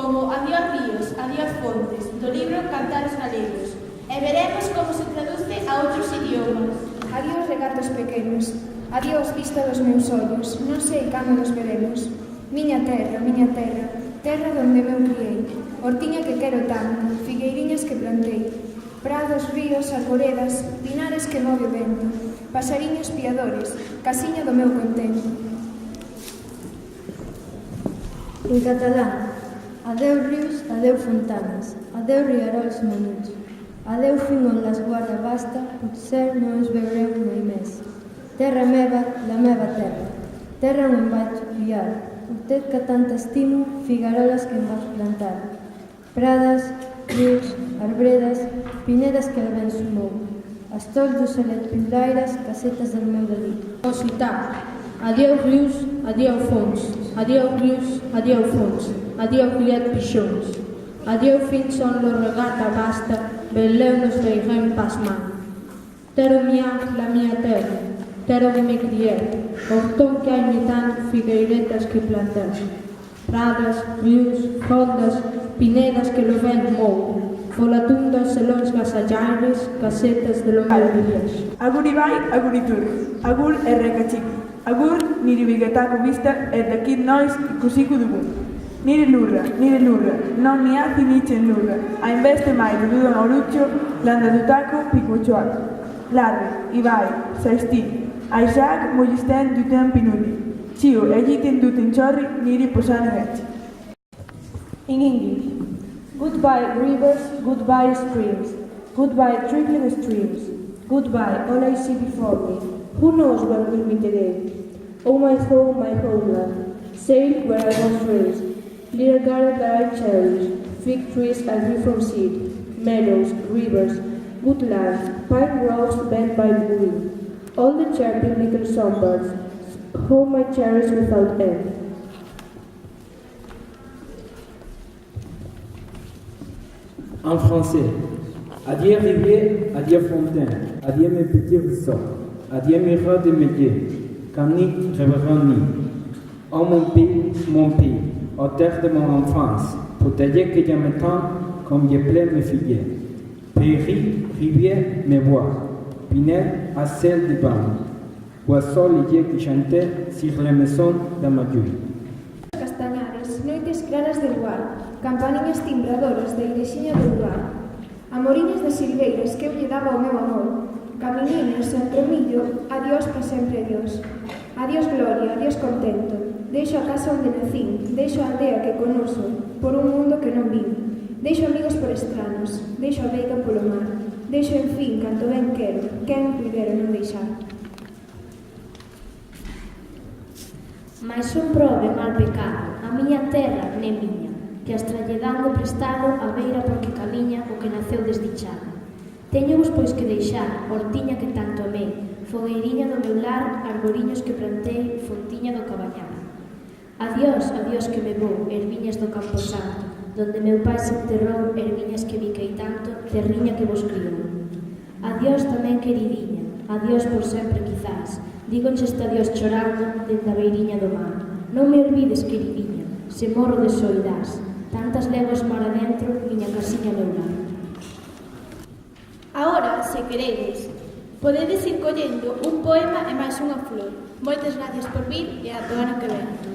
como Adiós ríos, adiós fontes, do libro Cantares galegos, e veremos como se traduce a outros idiomas. Adiós regatos pequenos, adiós vista dos meus ollos, non sei cando nos veremos. Miña terra, terra donde meu criei, hortiña que quero tanto, figueiriñas que plantei, prados, ríos, arboredas, pinares que move o vento, pasariños piadores, casiña do meu contento. En catalán, adeu ríos, adeu fontanes, adeu riarols menuts, adeu fin on les guarda basta, potser no ens veurem mai més. Terra meva, la meva terra, terra on em vaig criar, hortet que tant estimo, figueroles que em vaig plantar, prades, rius, arbredes, pinedes que el vent s'ho mou, estols d'ocellet piulaires, casetes del meu dedit. Occità, adieu rius, adieu fonts, adieu rius, adieu fonts, adieu criat pixons, adieu fins on lo regat abasta, veleu nos veirem pasmant. Terra mia, la mia terra, terra on me crié, hortón que hai mitant, figueiretas que planteu, prades, rius, fondes, pinedas que lo vent mou, folatundas selóns gasallaires, casetas de lo meu village. Agur Ibai, agur Itur, agur Errekatxiki, agur nire bigetako vista dakit noiz ikusiko dugu. Nire lurra, non niazi nitzen lurra, hainbeste mailu dudan orutxo, landatutako pikutxoak. Larre, Ibai, zaiztik, aizak moizten duten pinudi, txio egiten duten txorri niri posan egatxe. In English, goodbye rivers, goodbye springs, goodbye trickling streams, goodbye all I see before me, who knows when we'll meet again. Oh my home, my homeland, sail where I was raised, little garden that I cherish, fig trees I grew from seed, meadows, rivers, good land, pine groves bent by the wind, all the chirping little songbirds, whom I cherish without end. En français, adieu rivière, adieu fontaine, adieu mes petits ruisseaux, adieu mes ras de métier, canic reverani. Oh mon pays, ô terre de mon enfance, pour te dire que je m'étends comme je plais mes filles. Prairie, rivière, mes bois, pinède à celle du banc, oiseaux léger qui chantaient sur les maisons de ma vie. Castañares, noites claras de luar, campaniñas timbradoras de igrexiña do luar, amoriñas de silveiras que eu lle daba o meu amor, caminiños entre o millo, adiós para sempre adiós. Adiós gloria, adiós contento, deixo a casa onde nacín, deixo a aldea que conoso, por un mundo que non vin, deixo amigos por estranos, deixo a veiga polo mar, deixo en fin canto ben quero, quen puidera non deixar. Mais son prove mal pecado, a miña terra nem miña, que as tralle dando prestado a beira porque camiña o que naceu desdichado. Teñovos pois que deixar, hortiña que tanto amei, fogueiriña do meu lar, arboriños que plantei, fontiña do cabañar. Adiós, adiós que me vou, erviñas do campo santo, donde meu pai se enterrou, erviñas que biquei tanto, terriña que vos criou. Adiós tamén queridiña, adiós por sempre quizás, dígonche este adiós chorando dende a beiriña do mar. Non me olvides, queridiña, se morro de soidás, tantas leguas mar adentro, miña casiña meu lar. Ahora, se queredes, podedes ir collendo un poema e máis unha flor. Moitas gracias por vir e ata o ano que ven.